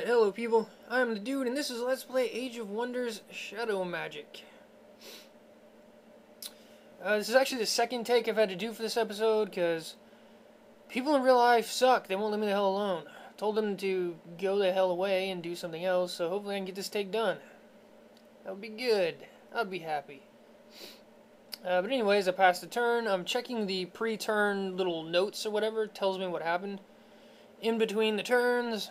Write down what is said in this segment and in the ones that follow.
Alright, hello people, I am the dude and this is Let's Play Age of Wonders Shadow Magic. This is actually the second take I've had to do for this episode because people in real life suck. They won't leave me the hell alone. I told them to go the hell away and do something else, so hopefully I can get this take done. That would be good. I'd be happy. But anyways, I passed the turn. I'm checking the pre-turn little notes or whatever. It tells me what happened. In between the turns,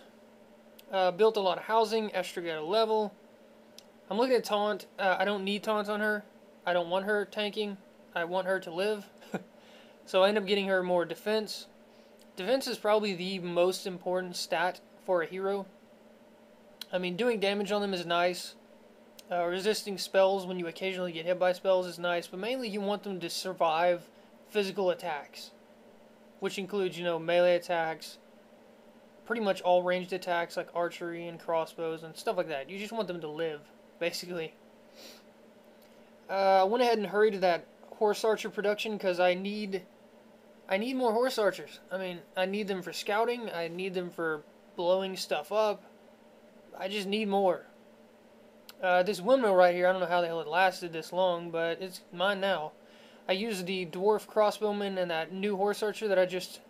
built a lot of housing, Estra got a level. I'm looking at taunt. I don't need taunt on her. I don't want her tanking. I want her to live. So I end up getting her more defense. Defense is probably the most important stat for a hero. I mean, doing damage on them is nice. Resisting spells when you occasionally get hit by spells is nice, but mainly you want them to survive physical attacks, which includes, you know, melee attacks, pretty much all ranged attacks like archery and crossbows and stuff like that. You just want them to live, basically. I went ahead and hurried to that horse archer production because I need more horse archers. I mean, I need them for scouting. I need them for blowing stuff up. I just need more. This windmill right here, I don't know how the hell it lasted this long, but it's mine now. I used the dwarf crossbowman and that new horse archer that I just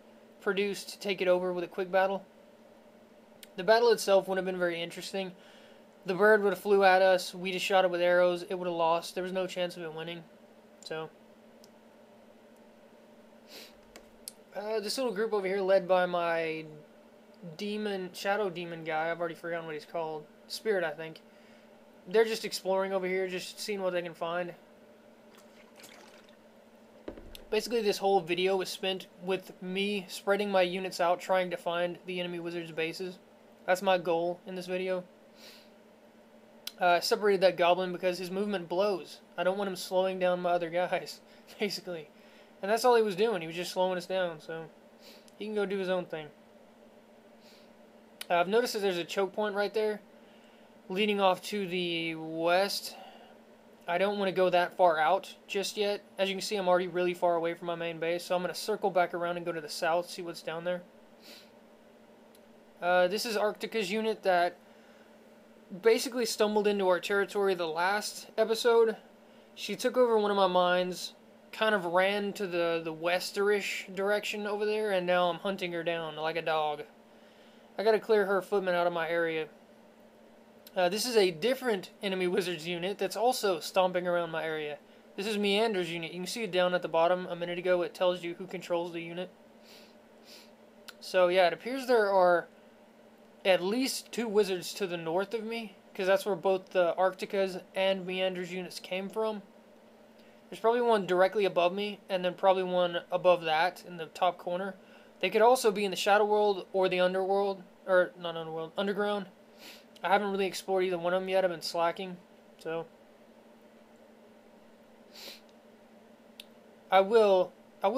produced to take it over with a quick battle. The battle itself wouldn't have been very interesting. The bird would have flew at us, we just shot it with arrows, it would have lost. There was no chance of it winning. So, this little group over here led by my shadow demon guy, I've already forgotten what he's called. Spirit, I think. They're just exploring over here, just seeing what they can find. Basically, this whole video was spent with me spreading my units out, trying to find the enemy wizard's bases. That's my goal in this video. I separated that goblin because his movement blows. I don't want him slowing down my other guys, basically. And that's all he was doing. He was just slowing us down, so he can go do his own thing. I've noticed that there's a choke point right there, leading off to the west. I don't want to go that far out just yet. As you can see, I'm already really far away from my main base, so I'm going to circle back around and go to the south, see what's down there. This is Arctica's unit that basically stumbled into our territory the last episode. She took over one of my mines, kind of ran to the westerish direction over there, and now I'm hunting her down like a dog. I got to clear her footmen out of my area. This is a different enemy wizard's unit that's also stomping around my area. This is Meander's unit. You can see it down at the bottom a minute ago. It tells you who controls the unit. So yeah, it appears there are at least 2 wizards to the north of me, because that's where both the Arctica's and Meander's units came from. There's probably one directly above me, and then probably one above that in the top corner. They could also be in the Shadow World or the Underworld, or not Underworld, Underground. I haven't really explored either one of them yet. I've been slacking, so I will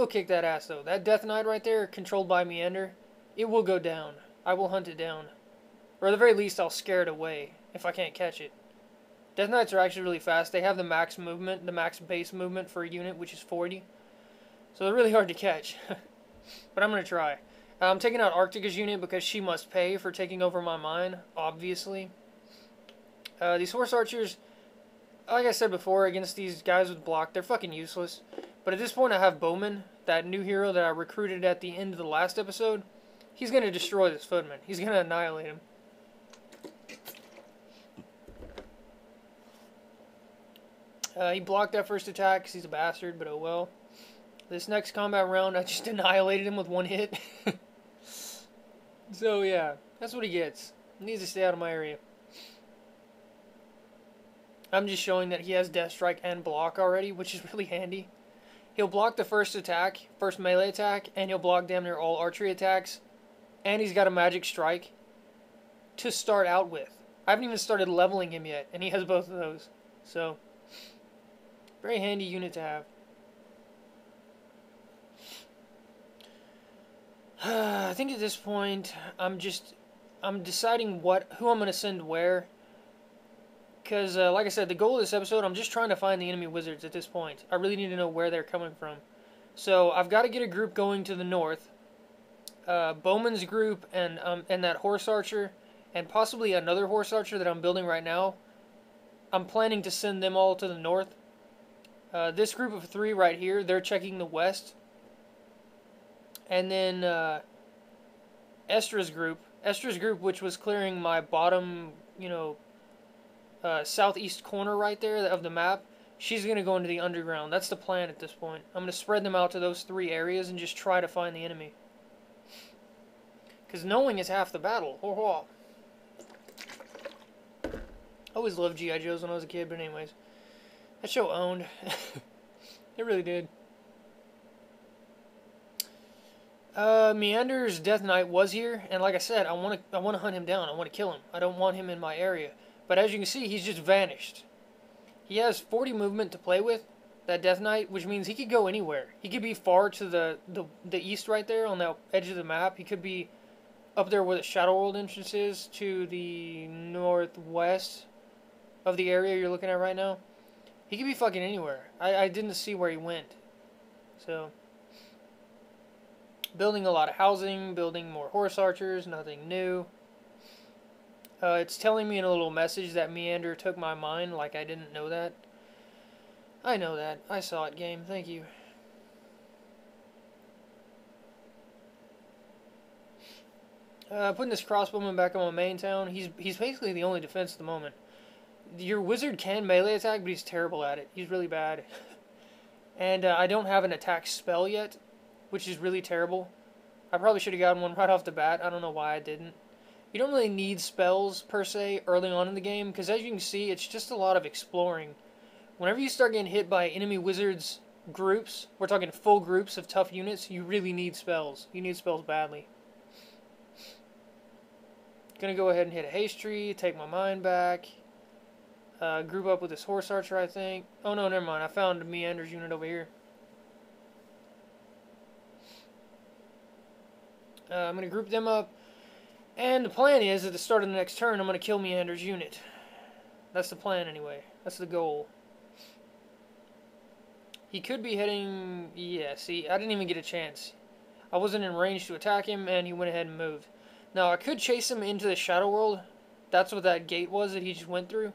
kick that ass though. That Death Knight right there, controlled by Meander, it will go down. I will hunt it down, or at the very least, I'll scare it away if I can't catch it. Death Knights are actually really fast. They have the max movement, the max base movement for a unit, which is 40, so they're really hard to catch. But I'm gonna try. I'm taking out Arctica's unit because she must pay for taking over my mine, obviously. These horse archers, like I said before, against these guys with block, they're fucking useless. But at this point I have Bowman, that new hero that I recruited at the end of the last episode. He's going to destroy this footman. He's going to annihilate him. He blocked that first attack because he's a bastard, but oh well. This next combat round, I just annihilated him with one hit. So yeah, that's what he gets. He needs to stay out of my area. I'm just showing that he has Death Strike and block already, which is really handy. He'll block the first attack, first melee attack, and he'll block damn near all archery attacks. And he's got a magic strike to start out with. I haven't even started leveling him yet, and he has both of those. So, very handy unit to have. I think at this point, I'm deciding who I'm going to send where. Because, like I said, the goal of this episode, I'm just trying to find the enemy wizards at this point. I really need to know where they're coming from. So, I've got to get a group going to the north. Bowman's group and that horse archer and possibly another horse archer that I'm building right now. I'm planning to send them all to the north. This group of 3 right here, they're checking the west. And then Estra's group, which was clearing my bottom, southeast corner right there of the map, she's going to go into the underground. That's the plan at this point. I'm going to spread them out to those 3 areas and just try to find the enemy. Because knowing is half the battle. Ho ho. I always loved G.I. Joes when I was a kid, but anyways. That show owned. It really did. Meander's Death Knight was here, and like I said, I want to hunt him down. I want to kill him. I don't want him in my area. But as you can see, he's just vanished. He has 40 movement to play with, that Death Knight, which means he could go anywhere. He could be far to the east right there on the edge of the map. He could be up there where the Shadow World entrance is to the northwest of the area you're looking at right now. He could be fucking anywhere. I didn't see where he went. So, building a lot of housing, building more horse archers, nothing new. It's telling me in a little message that Meander took my mine, like I didn't know that. I know that. I saw it, game. Thank you. Putting this crossbowman back on my main town. He's basically the only defense at the moment. Your wizard can melee attack, but he's terrible at it. He's really bad. And I don't have an attack spell yet, which is really terrible. I probably should have gotten one right off the bat. I don't know why I didn't. You don't really need spells, per se, early on in the game, because as you can see, it's just a lot of exploring. Whenever you start getting hit by enemy wizards groups, we're talking full groups of tough units, you really need spells. You need spells badly. Gonna go ahead and hit a haste tree, take my mine back. Group up with this horse archer, I think. Oh no, never mind. I found Meander's unit over here. I'm going to group them up. And the plan is, at the start of the next turn, I'm going to kill Meander's unit. That's the plan, anyway. That's the goal. He could be heading... Yeah, see, I didn't even get a chance. I wasn't in range to attack him, and he went ahead and moved. Now, I could chase him into the Shadow World. That's what that gate was that he just went through.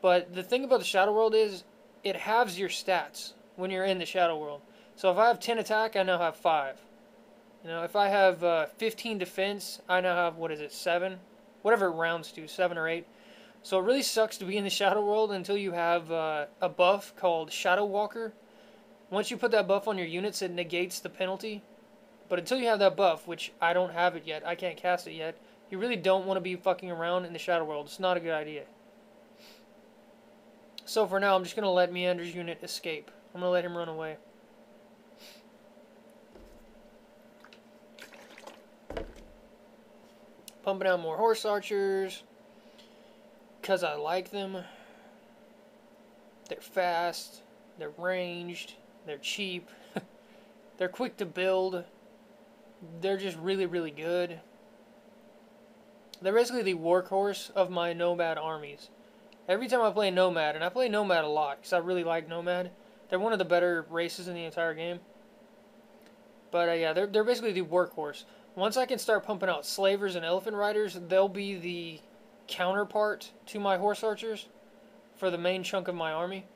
But the thing about the Shadow World is, it halves your stats when you're in the Shadow World. So if I have 10 attack, I now have 5. You know, if I have 15 defense, I now have, 7? Whatever it rounds to, 7 or 8. So it really sucks to be in the Shadow World until you have a buff called Shadow Walker. Once you put that buff on your units, it negates the penalty. But until you have that buff, which I don't have it yet, I can't cast it yet, you really don't want to be fucking around in the Shadow World. It's not a good idea. So for now, I'm just going to let Meander's unit escape. I'm going to let him run away. Pumping out more horse archers. Because I like them. They're fast. They're ranged. They're cheap. They're quick to build. They're just really, really good. They're basically the workhorse of my Nomad armies. Every time I play Nomad, and I play Nomad a lot, because I really like Nomad, they're one of the better races in the entire game. But yeah, they're basically the workhorse. Once I can start pumping out Slavers and Elephant Riders, they'll be the counterpart to my Horse Archers for the main chunk of my army.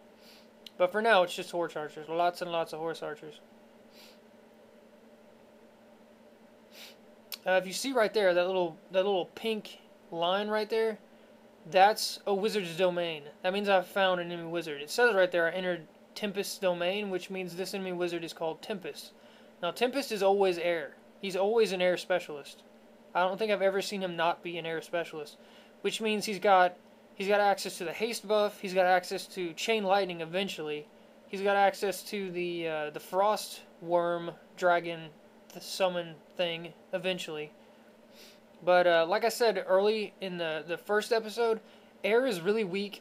But for now, it's just Horse Archers. Lots and lots of Horse Archers. If you see right there, that little pink line right there, that's a wizard's domain. That means I've found an enemy wizard. It says right there I entered Tempest's domain, which means this enemy wizard is called Tempest. Now, Tempest is always air. He's always an air specialist. I don't think I've ever seen him not be an air specialist, which means he's got access to the haste buff. He's got access to chain lightning eventually. He's got access to the frost worm dragon summon thing eventually. But like I said early in the first episode, air is really weak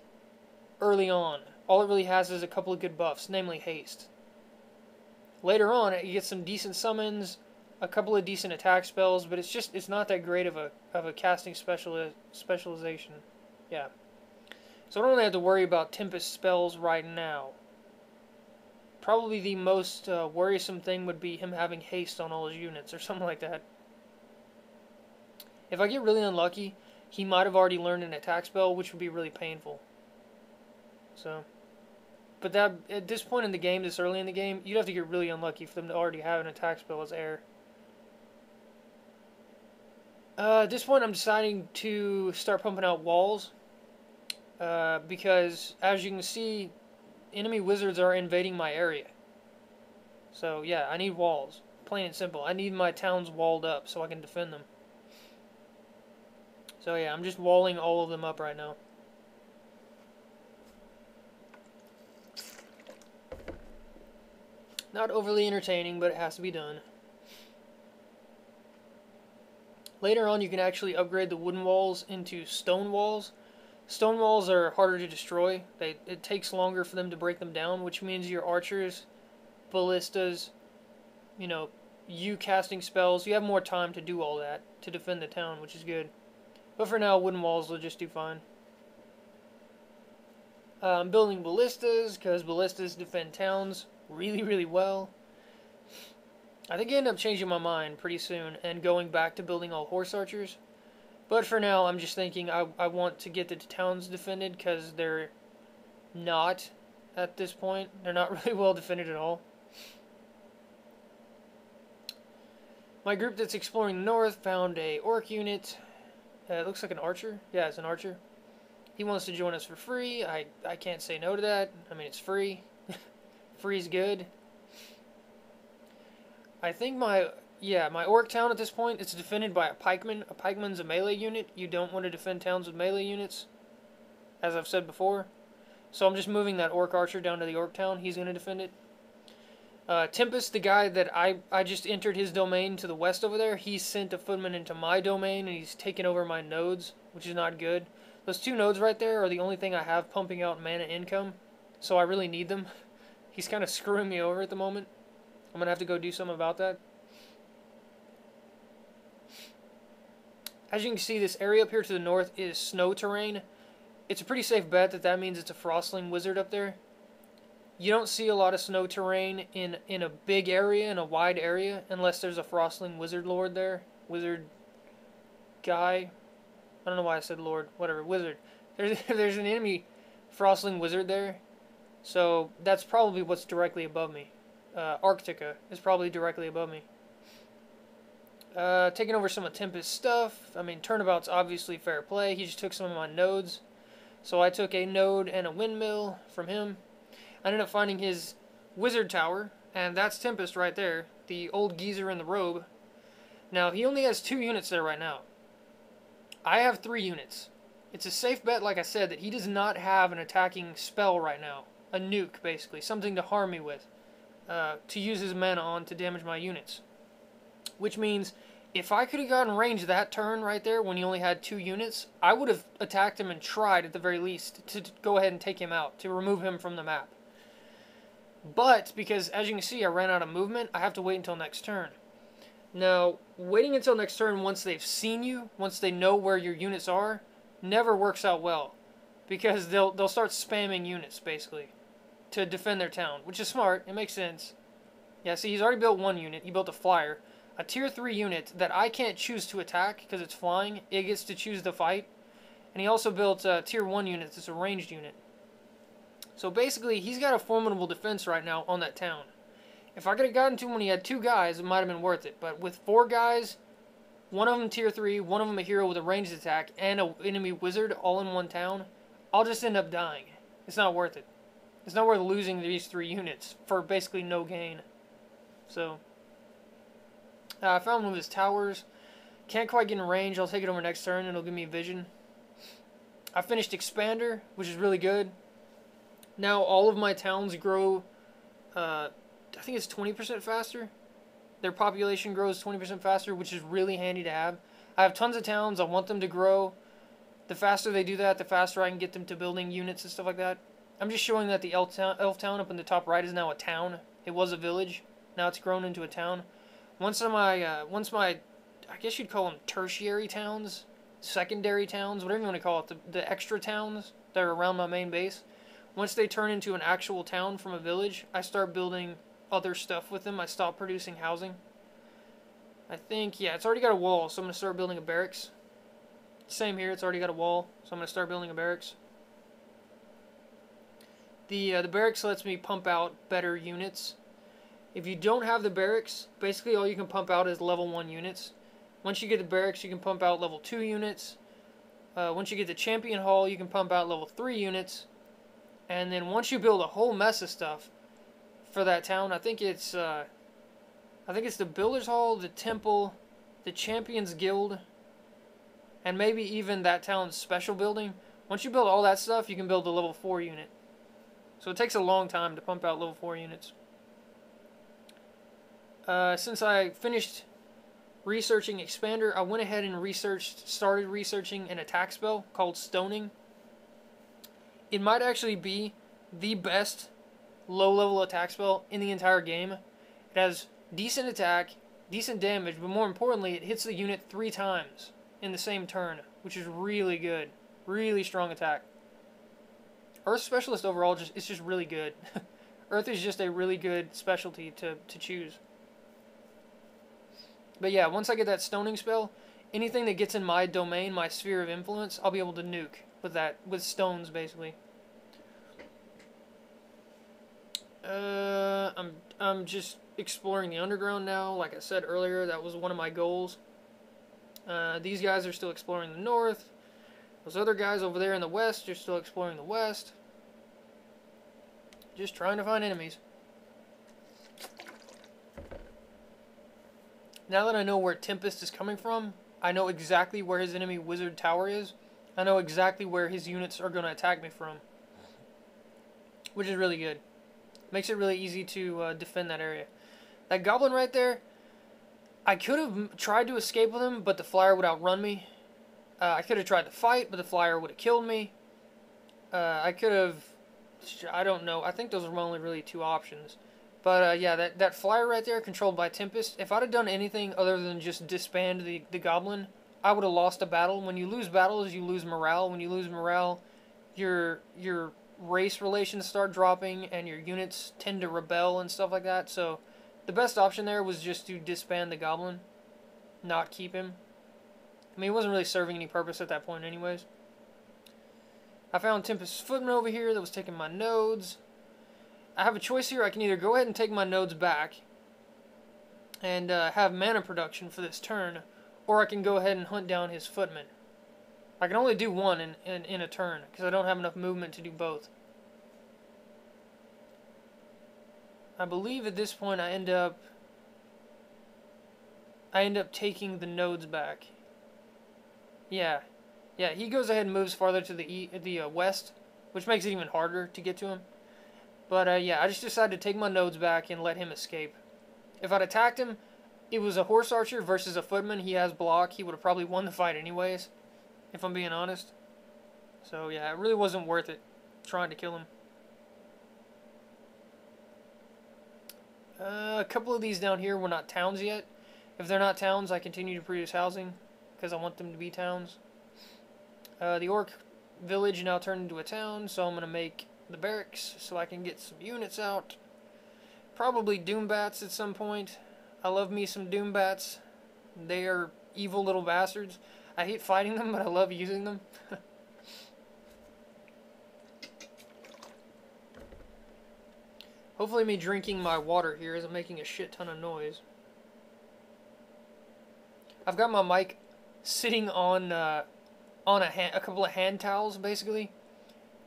early on. All it really has is a couple of good buffs, namely haste. Later on, you get some decent summons, a couple of decent attack spells, but it's not that great of a casting specialization. Yeah. So I don't really have to worry about Tempest spells right now. Probably the most worrisome thing would be him having haste on all his units or something like that. If I get really unlucky he might have already learned an attack spell, which would be really painful. So, but that at this point in the game, this early in the game, you'd have to get really unlucky for them to already have an attack spell as heir. At this point, I'm deciding to start pumping out walls. Because, as you can see, enemy wizards are invading my area. So, yeah, I need walls. Plain and simple. I need my towns walled up so I can defend them. So, yeah, I'm just walling all of them up right now. Not overly entertaining, but it has to be done. Later on, you can actually upgrade the wooden walls into stone walls. Stone walls are harder to destroy. It takes longer for them to break them down, which means your archers, ballistas, you casting spells, you have more time to do all that, to defend the town, which is good. But for now, wooden walls will just do fine. I'm building ballistas, because ballistas defend towns really, really well. I think I end up changing my mind pretty soon and going back to building all horse archers. But for now, I'm just thinking I want to get the towns defended because they're not at this point. They're not really well defended at all. My group that's exploring the north found a orc unit. It looks like an archer. Yeah, it's an archer. He wants to join us for free. I can't say no to that. I mean, it's free. Free's good. I think my orc town at this point, it's defended by a pikeman. A pikeman's a melee unit. You don't want to defend towns with melee units, as I've said before. So I'm just moving that orc archer down to the orc town. He's going to defend it. Tempest, the guy that I just entered his domain to the west over there, he sent a footman into my domain, and he's taken over my nodes, which is not good. Those two nodes right there are the only thing I have pumping out mana income, so I really need them. He's kind of screwing me over at the moment. I'm going to have to go do something about that. As you can see, this area up here to the north is snow terrain. It's a pretty safe bet that means it's a frostling wizard up there. You don't see a lot of snow terrain in a big area, in a wide area, unless there's a frostling wizard lord there. Wizard guy. I don't know why I said lord. Whatever, wizard. There's an enemy frostling wizard there. So that's probably what's directly above me. Arctica is probably directly above me. Taking over some of Tempest's stuff. I mean, turnabout's obviously fair play. He just took some of my nodes. So I took a node and a windmill from him. I ended up finding his wizard tower, and that's Tempest right there. The old geezer in the robe. Now, he only has 2 units there right now. I have 3 units. It's a safe bet, like I said, that he does not have an attacking spell right now. A nuke, basically. Something to harm me with. To use his mana on to damage my units. Which means, if I could have gotten range that turn right there when he only had 2 units, I would have attacked him and tried, at the very least, to go ahead and take him out. To remove him from the map. But, because, as you can see, I ran out of movement, I have to wait until next turn. Now, waiting until next turn once they've seen you, once they know where your units are, never works out well. Because they'll start spamming units, basically, to defend their town. Which is smart, it makes sense. Yeah, see, he's already built 1 unit, he built a flyer. A tier 3 unit that I can't choose to attack because it's flying, it gets to choose to fight. And he also built a tier 1 unit that's a ranged unit. So basically, he's got a formidable defense right now on that town. If I could have gotten to him when he had 2 guys, it might have been worth it. But with 4 guys, one of them tier 3, one of them a hero with a ranged attack, and an enemy wizard all in one town, I'll just end up dying. It's not worth it. It's not worth losing these 3 units for basically no gain. So, I found one of his towers. Can't quite get in range. I'll take it over next turn, and it'll give me vision. I finished Expander, which is really good. Now all of my towns grow, I think it's 20% faster. Their population grows 20% faster, which is really handy to have. I have tons of towns. I want them to grow. The faster they do that, the faster I can get them to building units and stuff like that. I'm just showing that the elf town up in the top right is now a town. It was a village. Now it's grown into a town. Once my, I guess you'd call them tertiary towns, secondary towns, whatever you want to call it, the extra towns that are around my main base. Once they turn into an actual town from a village, I start building other stuff with them. I stop producing housing. I think, yeah, it's already got a wall, so I'm going to start building a barracks. Same here, it's already got a wall, so I'm going to start building a barracks. The barracks lets me pump out better units. If you don't have the barracks, basically all you can pump out is level 1 units. Once you get the barracks, you can pump out level 2 units. Once you get the champion hall, you can pump out level 3 units. And then once you build a whole mess of stuff for that town, I think it's the builder's hall, the temple, the champions guild, and maybe even that town's special building. Once you build all that stuff, you can build the level 4 unit. So it takes a long time to pump out level 4 units. Since I finished researching Expander, I went ahead and started researching an attack spell called Stoning. It might actually be the best low-level attack spell in the entire game. It has decent attack, decent damage, but more importantly, it hits the unit 3 times in the same turn, which is really good. Really strong attack. Earth Specialist overall, it's just really good. Earth is just a really good specialty to choose. But yeah, once I get that Stoning spell, anything that gets in my domain, my sphere of influence, I'll be able to nuke with stones, basically. I'm just exploring the underground now. Like I said earlier, that was one of my goals. These guys are still exploring the north. Those other guys over there in the west are still exploring the west. Just trying to find enemies. Now that I know where Tempest is coming from, I know exactly where his enemy wizard tower is. I know exactly where his units are going to attack me from. Which is really good. Makes it really easy to defend that area. That goblin right there, I could have tried to escape with him, but the flyer would outrun me. I could have tried to fight, but the flyer would have killed me. I could have... I don't know. I think those are my only really 2 options. But yeah, that flyer right there, controlled by Tempest, if I'd have done anything other than just disband the goblin, I would have lost a battle. When you lose battles, you lose morale. When you lose morale, your race relations start dropping, and your units tend to rebel and stuff like that. So the best option there was just to disband the goblin, not keep him. I mean, he wasn't really serving any purpose at that point anyways. I found Tempest's footman over here that was taking my nodes. I have a choice here. I can either go ahead and take my nodes back and have mana production for this turn, or I can go ahead and hunt down his footman. I can only do one in a turn, because I don't have enough movement to do both. I believe at this point I end up taking the nodes back. Yeah, he goes ahead and moves farther to the west, which makes it even harder to get to him. But yeah, I just decided to take my nodes back and let him escape. If I'd attacked him, it was a horse archer versus a footman. He has block. He would have probably won the fight anyways, if I'm being honest. So yeah, it really wasn't worth it trying to kill him. A couple of these down here were not towns yet. If they're not towns, I continue to produce housing, because I want them to be towns. The orc village now turned into a town, so I'm going to make the barracks so I can get some units out. Probably Doombats at some point. I love me some Doombats. They are evil little bastards. I hate fighting them, but I love using them. Hopefully me drinking my water here isn't making a shit ton of noise. I've got my mic sitting on a couple of hand towels, basically.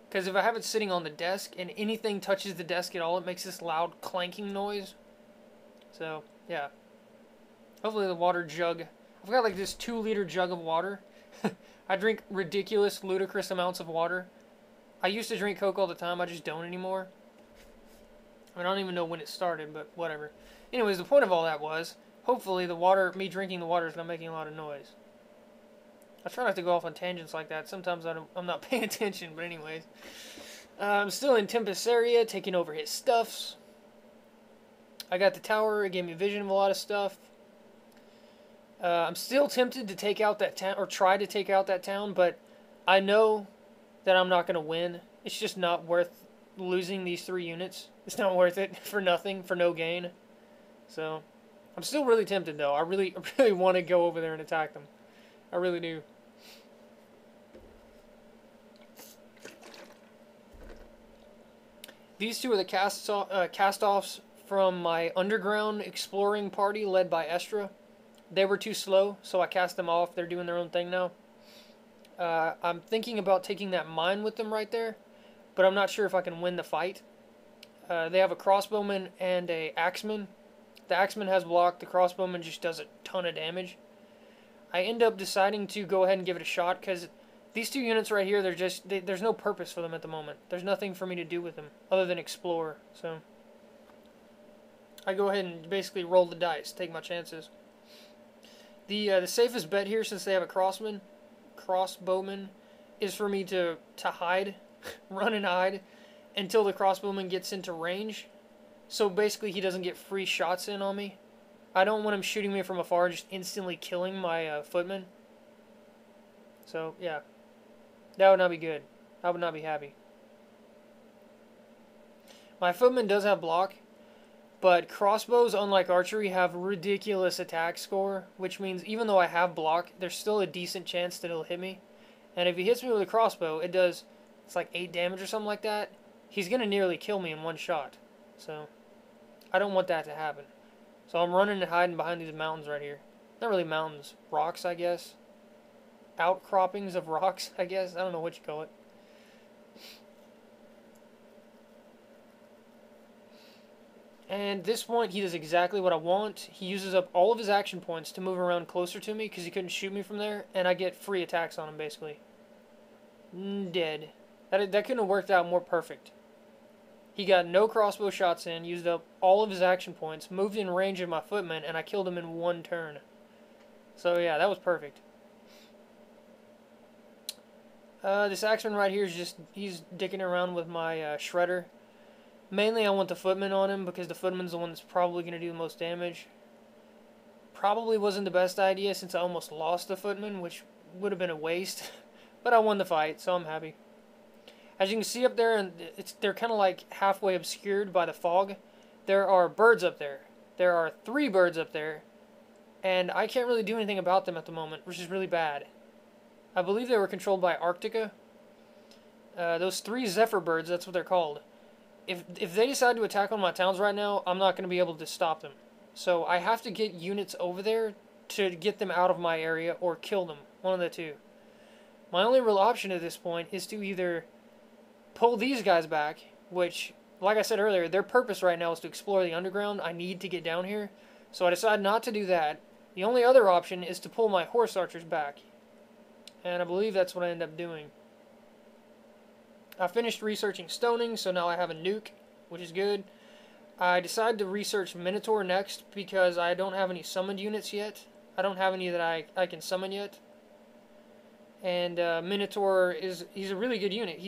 Because if I have it sitting on the desk and anything touches the desk at all, it makes this loud clanking noise. So, yeah. Hopefully the water jug... I've got like this 2-liter jug of water. I drink ridiculous, ludicrous amounts of water. I used to drink Coke all the time, I just don't anymore. I don't even know when it started, but whatever. Anyways, the point of all that was, hopefully me drinking the water is not making a lot of noise. I try not to go off on tangents like that. Sometimes I'm not paying attention, but anyways. I'm still in Tempest area, taking over his stuffs. I got the tower, it gave me vision of a lot of stuff. I'm still tempted to take out that town, or try to take out that town, but I know that I'm not going to win. It's just not worth losing these 3 units. It's not worth it for nothing, for no gain. So, I'm still really tempted though. I really want to go over there and attack them. I really do. These two are the cast-offs from my underground exploring party led by Estra. They were too slow, so I cast them off. They're doing their own thing now. I'm thinking about taking that mine with them right there, but I'm not sure if I can win the fight. They have a crossbowman and a axeman. The axeman has block. The crossbowman just does a ton of damage. I end up deciding to go ahead and give it a shot because these two units right here, there's no purpose for them at the moment. There's nothing for me to do with them other than explore. So I go ahead and basically roll the dice, take my chances. The safest bet here, since they have a crossbowman, is for me to hide, run and hide, until the crossbowman gets into range. So basically he doesn't get free shots in on me. I don't want him shooting me from afar, just instantly killing my footman. So, yeah. That would not be good. I would not be happy. My footman does have block, but crossbows, unlike archery, have ridiculous attack score, which means even though I have block, there's still a decent chance that he'll hit me. And if he hits me with a crossbow, it's like 8 damage or something like that. He's going to nearly kill me in one shot. So, I don't want that to happen. So I'm running and hiding behind these mountains right here. Not really mountains. Rocks, I guess. Outcroppings of rocks, I guess. I don't know what you call it. And at this point, he does exactly what I want. He uses up all of his action points to move around closer to me because he couldn't shoot me from there. And I get free attacks on him, basically. Dead. That couldn't have worked out more perfect. He got no crossbow shots in, used up all of his action points, moved in range of my footman, and I killed him in one turn. So yeah, that was perfect. This axeman right here is he's dicking around with my shredder. Mainly I want the footman on him because the footman's the one that's probably going to do the most damage. Probably wasn't the best idea since I almost lost the footman, which would have been a waste. But I won the fight, so I'm happy. As you can see up there, and they're kind of like halfway obscured by the fog, there are birds up there. There are 3 birds up there, and I can't really do anything about them at the moment, which is really bad. I believe they were controlled by Arctica. Those 3 Zephyr birds, that's what they're called. If they decide to attack one of my towns right now, I'm not going to be able to stop them. So I have to get units over there to get them out of my area or kill them. One of the two. My only real option at this point is to either pull these guys back, which, like I said earlier, their purpose right now is to explore the underground. I need to get down here, so I decide not to do that. The only other option is to pull my horse archers back, and I believe that's what I end up doing. I finished researching stoning, so now I have a nuke, which is good. I decided to research Minotaur next because I don't have any summoned units yet. I don't have any that I can summon yet. And Minotaur he's a really good unit.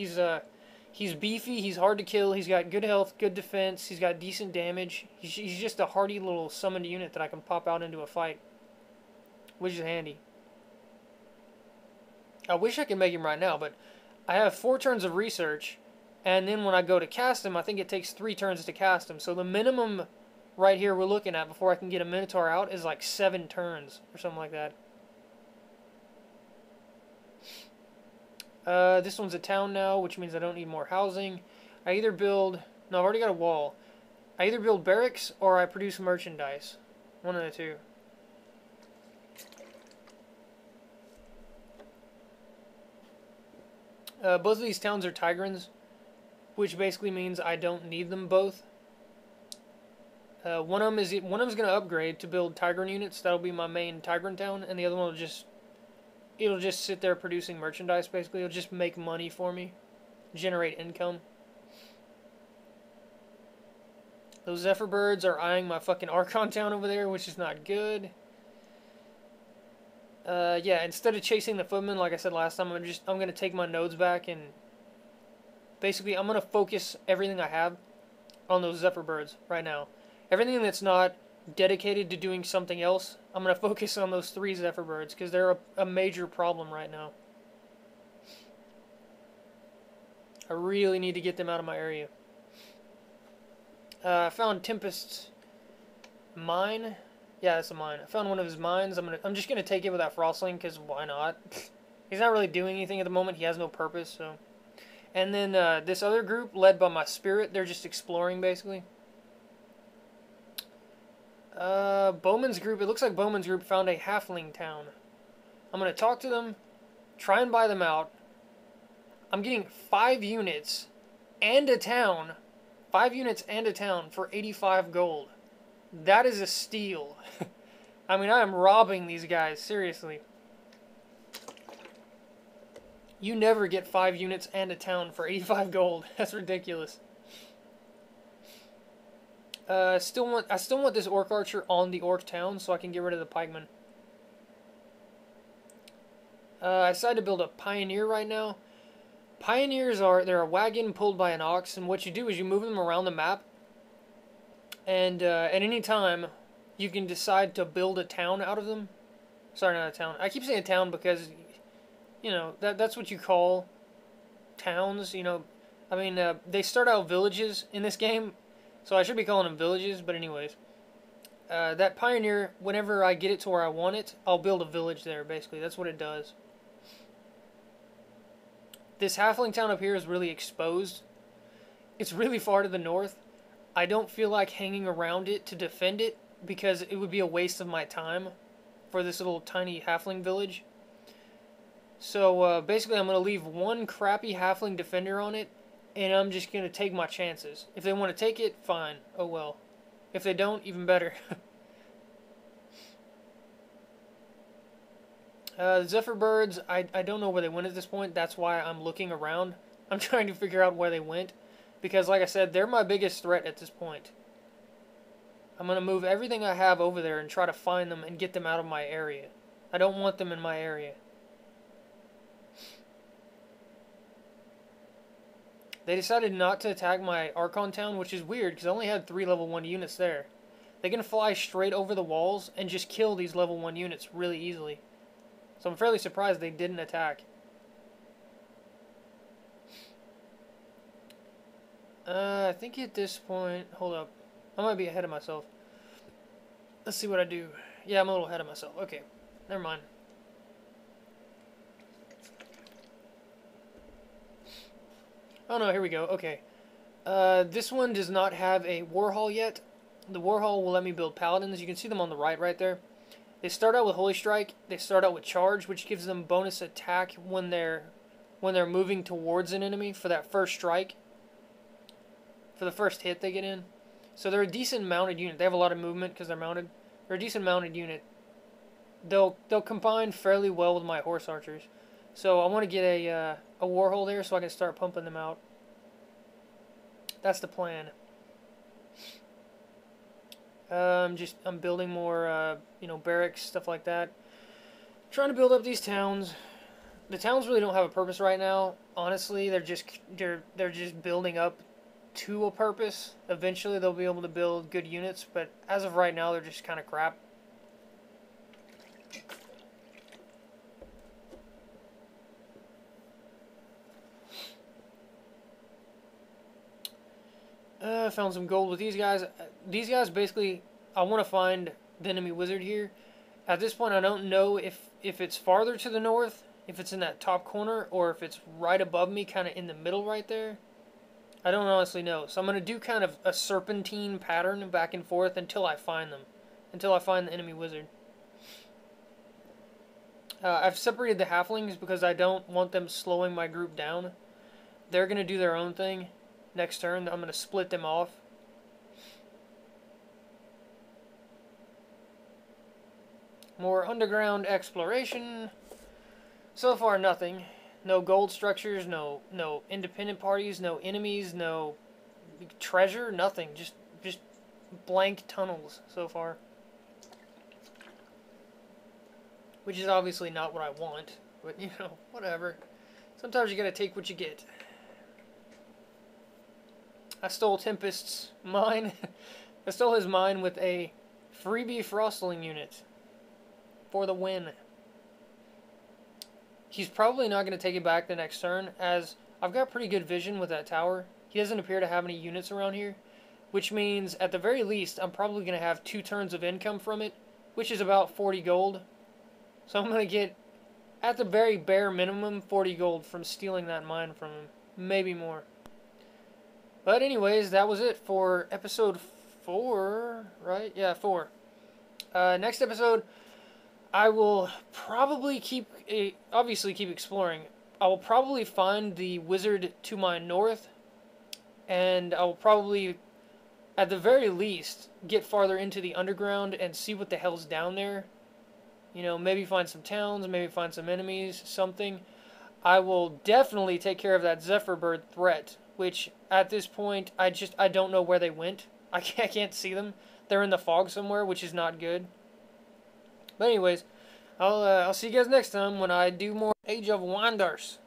He's beefy, he's hard to kill, he's got good health, good defense, he's got decent damage. He's just a hardy little summoned unit that I can pop out into a fight, which is handy. I wish I could make him right now, but I have 4 turns of research, and then when I go to cast him, I think it takes 3 turns to cast him. So the minimum right here we're looking at before I can get a Minotaur out is like 7 turns or something like that. This one's a town now, which means I don't need more housing. I either build... No, I've already got a wall. I either build barracks or I produce merchandise. One of the two. Both of these towns are Tigrans, which basically means I don't need them both. One of them is going to upgrade to build Tigran units. That'll be my main Tigran town, and the other one will just... It'll just sit there producing merchandise, basically. It'll just make money for me. Generate income. Those Zephyr birds are eyeing my fucking Archon town over there, which is not good. Yeah, instead of chasing the footmen, like I said last time, I'm going to take my nodes back and... Basically, I'm going to focus everything I have on those Zephyr birds right now. Everything that's not dedicated to doing something else, I'm going to focus on those 3 Zephyr birds because they're a major problem right now. I really need to get them out of my area. I found Tempest's mine. Yeah, that's a mine. I found one of his mines. I'm just gonna take it without Frostling because why not? He's not really doing anything at the moment. He has no purpose. So And then this other group, led by my spirit, they're just exploring, basically. Bowman's group, it looks like Bowman's group found a halfling town. I'm going to talk to them, try and buy them out. I'm getting 5 units and a town. 5 units and a town for 85 gold. That is a steal. I mean, I am robbing these guys, seriously. You never get 5 units and a town for 85 gold. That's ridiculous. I still want this orc archer on the orc town so I can get rid of the pikemen. I decided to build a pioneer right now. Pioneers they're a wagon pulled by an ox, and what you do is you move them around the map, and at any time you can decide to build a town out of them. Sorry, not a town. I keep saying town because, you know, that's what you call towns. You know, I mean, they start out villages in this game, so I should be calling them villages. But anyways, that pioneer, whenever I get it to where I want it, I'll build a village there. Basically, that's what it does. This halfling town up here is really exposed. It's really far to the north. I don't feel like hanging around it to defend it because it would be a waste of my time for this little tiny halfling village. So basically I'm going to leave one crappy halfling defender on it, and I'm just going to take my chances. If they want to take it, fine. Oh well. If they don't, even better. The Zephyr Birds, I don't know where they went at this point. That's why I'm looking around. I'm trying to figure out where they went. Because, like I said, they're my biggest threat at this point. I'm going to move everything I have over there and try to find them and get them out of my area. I don't want them in my area. They decided not to attack my Archon town, which is weird because I only had 3 level 1 units there. They can fly straight over the walls and just kill these level 1 units really easily. So I'm fairly surprised they didn't attack. I think at this point... Hold up. I might be ahead of myself. Let's see what I do. Yeah, I'm a little ahead of myself. Okay. Never mind. Oh no, here we go. Okay. This one does not have a war hall yet. The war hall will let me build paladins. You can see them on the right there. They start out with Holy Strike. They start out with Charge, which gives them bonus attack when they're moving towards an enemy for that first strike. For the first hit they get in. So they're a decent mounted unit. They have a lot of movement because they're mounted. They're a decent mounted unit. They'll combine fairly well with my horse archers. So I want to get a war hole there so I can start pumping them out. That's the plan. I'm building more, barracks, stuff like that. Trying to build up these towns. The towns really don't have a purpose right now. Honestly, they're just building up to a purpose. Eventually, they'll be able to build good units, but as of right now, they're just kind of crap. Found some gold with these guys. These guys basically, I want to find the enemy wizard here. At this point, I don't know if it's farther to the north, if it's in that top corner, or if it's right above me, kind of in the middle right there. I don't honestly know. So I'm going to do kind of a serpentine pattern back and forth until I find them. Until I find the enemy wizard. I've separated the halflings because I don't want them slowing my group down. They're going to do their own thing. Next turn, I'm going to split them off. More underground exploration. So far, nothing. No gold structures, no independent parties, no enemies, no treasure, nothing. Just blank tunnels so far. Which is obviously not what I want, but whatever. Sometimes you gotta take what you get. I stole Tempest's mine. I stole his mine with a freebie Frostling unit for the win. He's probably not going to take it back the next turn, as I've got pretty good vision with that tower. He doesn't appear to have any units around here, which means at the very least I'm probably going to have 2 turns of income from it, which is about 40 gold. So I'm going to get, at the very bare minimum, 40 gold from stealing that mine from him. maybe more. But anyways, that was it for episode 4, right? Yeah, 4. Next episode, I will probably obviously keep exploring. I will probably find the wizard to my north, and I will probably, at the very least, get farther into the underground and see what the hell's down there. You know, maybe find some towns, maybe find some enemies, something. I will definitely take care of that Zephyr bird threat, which at this point I don't know where they went. I can't see them. They're in the fog somewhere, which is not good. But anyways, I'll see you guys next time when I do more Age of Wonders.